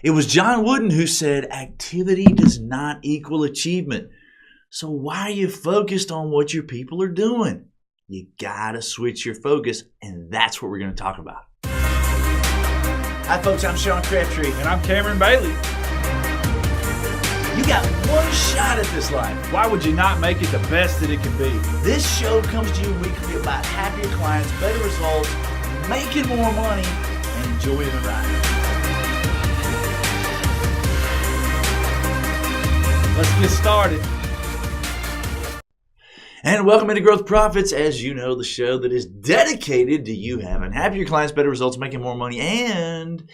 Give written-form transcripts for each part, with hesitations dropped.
It was John Wooden who said, activity does not equal achievement. So why are you focused on what your people are doing? You gotta switch your focus, and that's what we're gonna talk about. Hi folks, I'm Sean Crabtree. And I'm Cameron Bailey. You got one shot at this life. Why would you not make it the best that it can be? This show comes to you weekly about happier clients, better results, making more money, and enjoying the ride. Let's get started. And welcome into Growth Profits, as you know, the show that is dedicated to you having happier clients, better results, making more money, and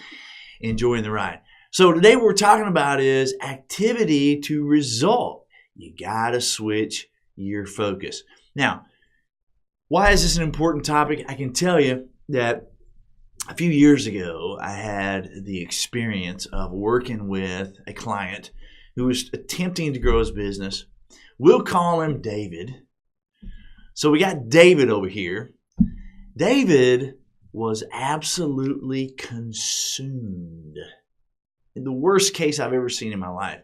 enjoying the ride. So today what we're talking about is activity to result. You got to switch your focus. Now, why is this an important topic? I can tell you that a few years ago, I had the experience of working with a client who was attempting to grow his business. We'll call him David. So we got David over here. David was absolutely consumed. In the worst case I've ever seen in my life.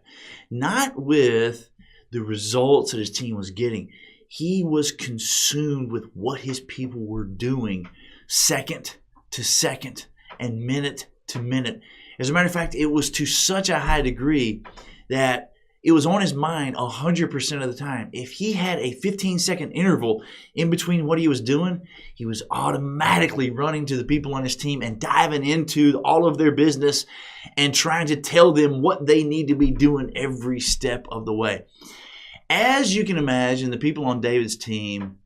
Not with the results that his team was getting. He was consumed with what his people were doing second to second and minute to minute. As a matter of fact, it was to such a high degree that it was on his mind 100% of the time. If he had a 15-second interval in between what he was doing, he was automatically running to the people on his team and diving into all of their business and trying to tell them what they need to be doing every step of the way. As you can imagine, the people on David's team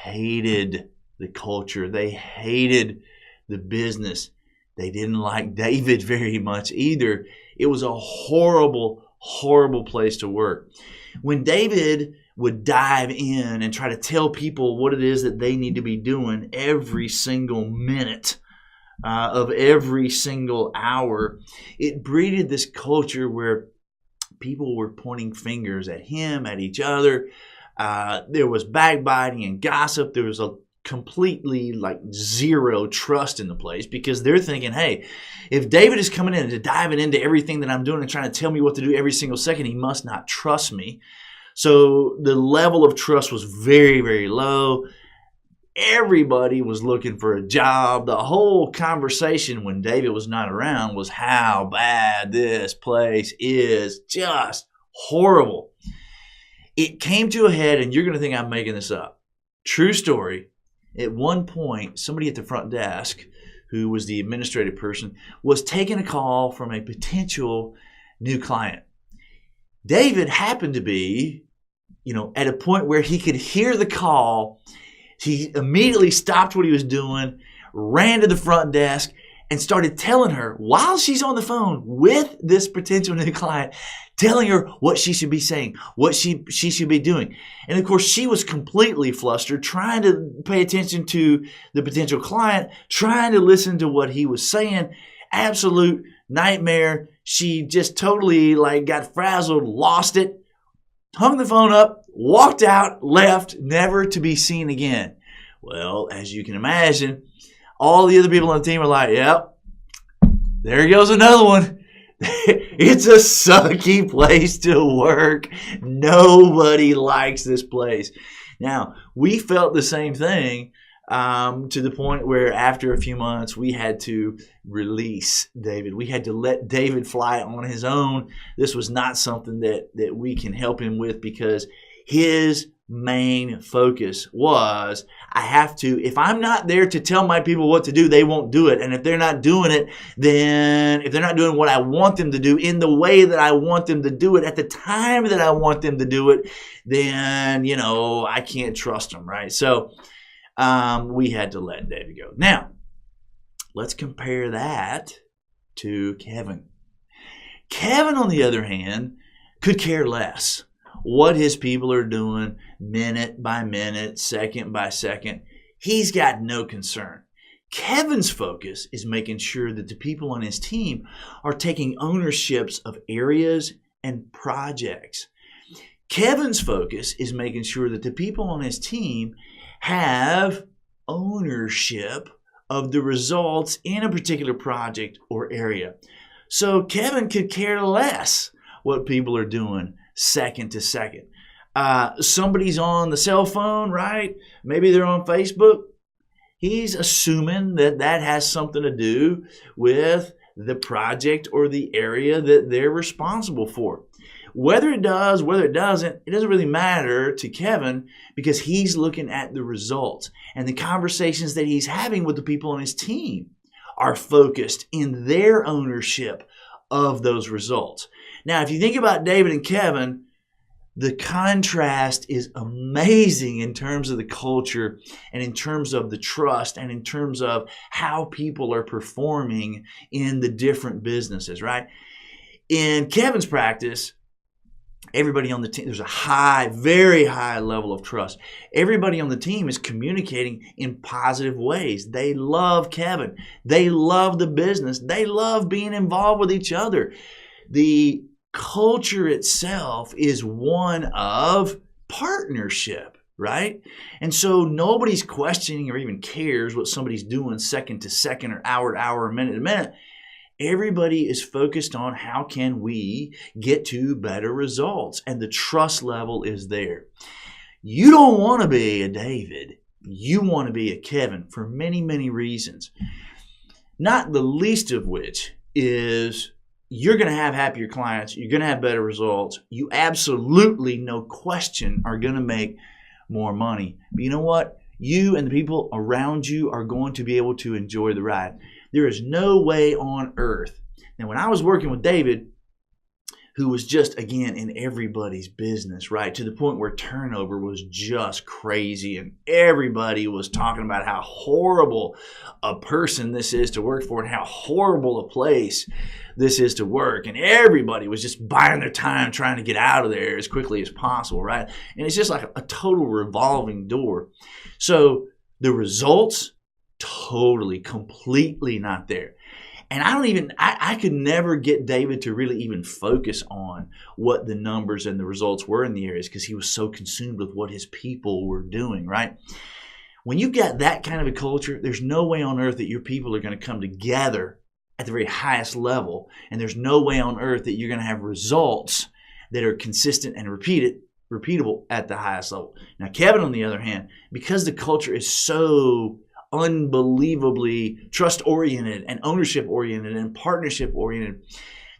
hated the culture. They hated the business. They didn't like David very much either. It was a horrible place to work. When David would dive in and try to tell people what it is that they need to be doing every single minute of every single hour, it breeded this culture where people were pointing fingers at him, at each other. There was backbiting and gossip. There was a completely zero trust in the place because they're thinking, hey, if David is coming in and diving into everything that I'm doing and trying to tell me what to do every single second, he must not trust me. So the level of trust was very, very low. Everybody was looking for a job. The whole conversation when David was not around was how bad this place is. Just horrible. It came to a head, and you're going to think I'm making this up. True story. At one point, somebody at the front desk, who was the administrative person, was taking a call from a potential new client. David happened to be, at a point where he could hear the call. He immediately stopped what he was doing, ran to the front desk, and started telling her while she's on the phone with this potential new client, telling her what she should be saying, what she should be doing. And of course, she was completely flustered, trying to pay attention to the potential client, trying to listen to what he was saying. Absolute nightmare. She just totally got frazzled, lost it, hung the phone up, walked out, left, never to be seen again. Well, as you can imagine, all the other people on the team were like, yep, there goes another one. It's a sucky place to work. Nobody likes this place. Now, we felt the same thing to the point where after a few months, we had to release David. We had to let David fly on his own. This was not something that we can help him with because his main focus was, if I'm not there to tell my people what to do, they won't do it. And if they're not doing it, then if they're not doing what I want them to do in the way that I want them to do it at the time that I want them to do it, then, I can't trust them, right? So we had to let David go. Now, let's compare that to Kevin. Kevin, on the other hand, could care less what his people are doing minute by minute, second by second. He's got no concern. Kevin's focus is making sure that the people on his team are taking ownerships of areas and projects. Kevin's focus is making sure that the people on his team have ownership of the results in a particular project or area. So Kevin could care less what people are doing second to second. Somebody's on the cell phone, right? Maybe they're on Facebook. He's assuming that that has something to do with the project or the area that they're responsible for. Whether it does, whether it doesn't, it doesn't really matter to Kevin because he's looking at the results. And the conversations that he's having with the people on his team are focused in their ownership of those results. Now, if you think about David and Kevin, the contrast is amazing in terms of the culture and in terms of the trust and in terms of how people are performing in the different businesses, right? In Kevin's practice, everybody on the team, there's a very high level of trust. Everybody on the team is communicating in positive ways. They love Kevin. They love the business. They love being involved with each other. The culture itself is one of partnership, right? And so nobody's questioning or even cares what somebody's doing second to second or hour to hour or minute to minute. Everybody is focused on how can we get to better results, and the trust level is there. You don't want to be a David. You want to be a Kevin for many, many reasons. Not the least of which is you're going to have happier clients. You're going to have better results. You absolutely, no question, are going to make more money. But you know what? You and the people around you are going to be able to enjoy the ride. There is no way on earth. Now, when I was working with David, who was just, again, in everybody's business, right, to the point where turnover was just crazy and everybody was talking about how horrible a person this is to work for and how horrible a place this is to work. And everybody was just buying their time trying to get out of there as quickly as possible, right? And it's just like a total revolving door. So the results, totally, completely not there. And I could never get David to really even focus on what the numbers and the results were in the areas because he was so consumed with what his people were doing, right? When you got that kind of a culture, there's no way on earth that your people are going to come together at the very highest level. And there's no way on earth that you're going to have results that are consistent and repeatable at the highest level. Now, Kevin, on the other hand, because the culture is so unbelievably trust-oriented and ownership-oriented and partnership-oriented,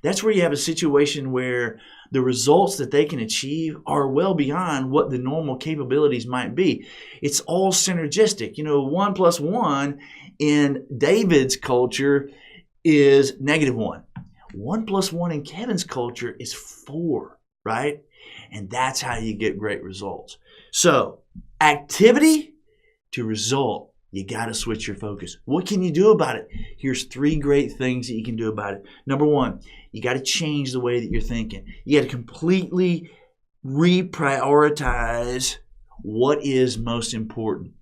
that's where you have a situation where the results that they can achieve are well beyond what the normal capabilities might be. It's all synergistic. 1 + 1 in David's culture is -1. 1 + 1 in Kevin's culture is 4, right? And that's how you get great results. So, activity to result. You got to switch your focus. What can you do about it? Here's 3 great things that you can do about it. Number 1, you got to change the way that you're thinking. You got to completely reprioritize what is most important.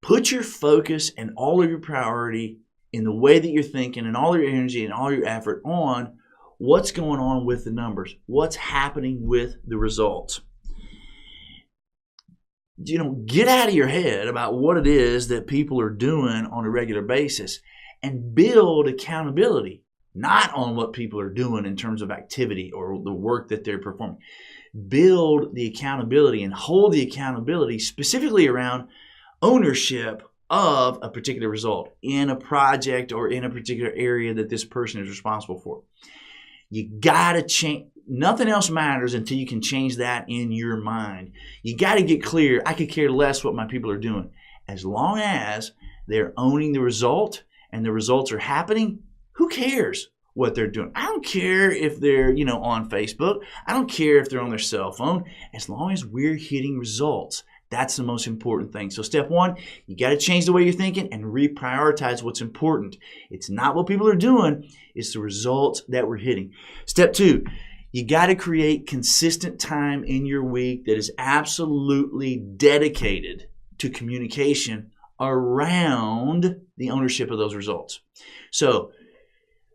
Put your focus and all of your priority in the way that you're thinking and all your energy and all your effort on what's going on with the numbers, what's happening with the results. Get out of your head about what it is that people are doing on a regular basis and build accountability, not on what people are doing in terms of activity or the work that they're performing. Build the accountability and hold the accountability specifically around ownership of a particular result in a project or in a particular area that this person is responsible for. You got to change. Nothing else matters until you can change that in your mind. You got to get clear. I could care less what my people are doing. As long as they're owning the result and the results are happening, who cares what they're doing? I don't care if they're, on Facebook. I don't care if they're on their cell phone. As long as we're hitting results, that's the most important thing. So step 1, you got to change the way you're thinking and reprioritize what's important. It's not what people are doing. It's the results that we're hitting. Step 2, you got to create consistent time in your week that is absolutely dedicated to communication around the ownership of those results. So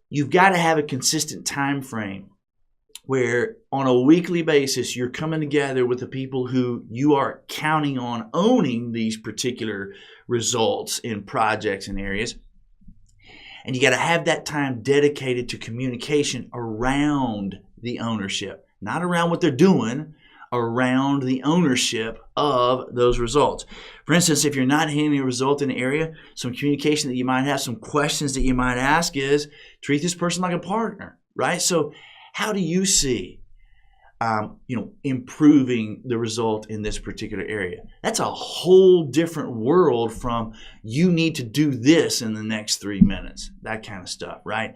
you've got to have a consistent time frame where on a weekly basis you're coming together with the people who you are counting on owning these particular results in projects and areas. And you got to have that time dedicated to communication around the ownership, not around what they're doing, around the ownership of those results. For instance, if you're not hitting a result in an area, some communication that you might have, some questions that you might ask is, treat this person like a partner, right? So how do you see improving the result in this particular area? That's a whole different world from you need to do this in the next 3 minutes, that kind of stuff, right?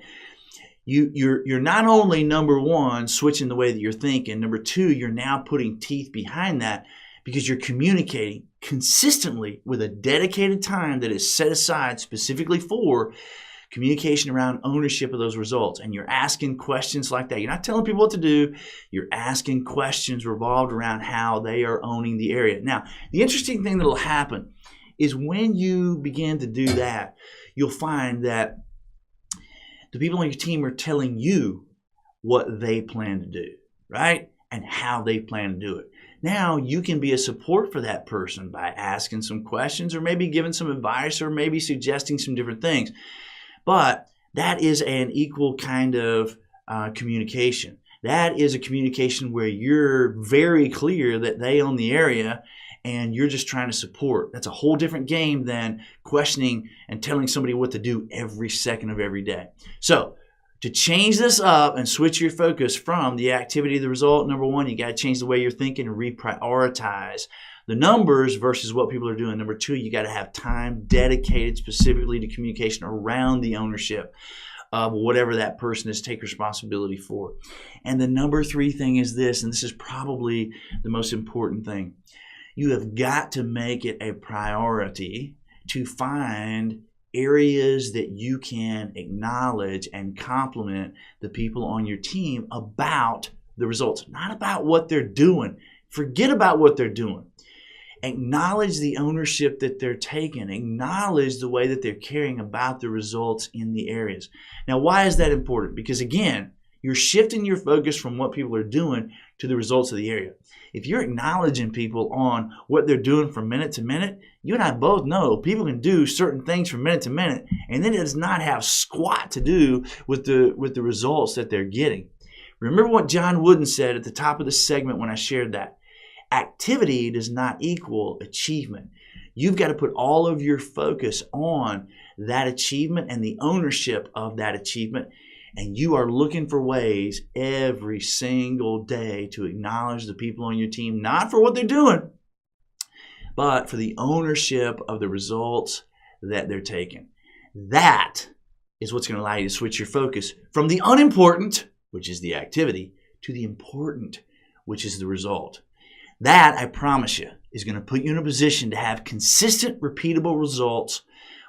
You're not only, number one, switching the way that you're thinking. Number two, you're now putting teeth behind that because you're communicating consistently with a dedicated time that is set aside specifically for communication around ownership of those results. And you're asking questions like that. You're not telling people what to do. You're asking questions revolved around how they are owning the area. Now, the interesting thing that will happen is when you begin to do that, you'll find that the people on your team are telling you what they plan to do, right? And how they plan to do it. Now you can be a support for that person by asking some questions or maybe giving some advice or maybe suggesting some different things. But that is an equal kind of communication. That is a communication where you're very clear that they own the area and you're just trying to support. That's a whole different game than questioning and telling somebody what to do every second of every day. So to change this up and switch your focus from the activity to the result, number one, you got to change the way you're thinking and reprioritize the numbers versus what people are doing. Number two, you got to have time dedicated specifically to communication around the ownership of whatever that person is take responsibility for. And the number three thing is this, and this is probably the most important thing. You have got to make it a priority to find areas that you can acknowledge and compliment the people on your team about the results, not about what they're doing. Forget about what they're doing. Acknowledge the ownership that they're taking. Acknowledge the way that they're caring about the results in the areas. Now, why is that important? Because again, you're shifting your focus from what people are doing to the results of the area. If you're acknowledging people on what they're doing from minute to minute, you and I both know people can do certain things from minute to minute, and then it does not have squat to do with the results that they're getting. Remember what John Wooden said at the top of the segment when I shared that. Activity does not equal achievement. You've got to put all of your focus on that achievement and the ownership of that achievement. And you are looking for ways every single day to acknowledge the people on your team, not for what they're doing, but for the ownership of the results that they're taking. That is what's going to allow you to switch your focus from the unimportant, which is the activity, to the important, which is the result. That, I promise you, is going to put you in a position to have consistent, repeatable results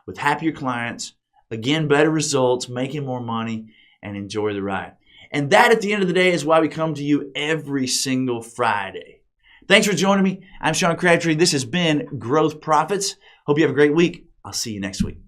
with happier clients, again, better results, making more money, and enjoy the ride. And that, at the end of the day, is why we come to you every single Friday. Thanks for joining me. I'm Sean Crabtree. This has been Growth Profits. Hope you have a great week. I'll see you next week.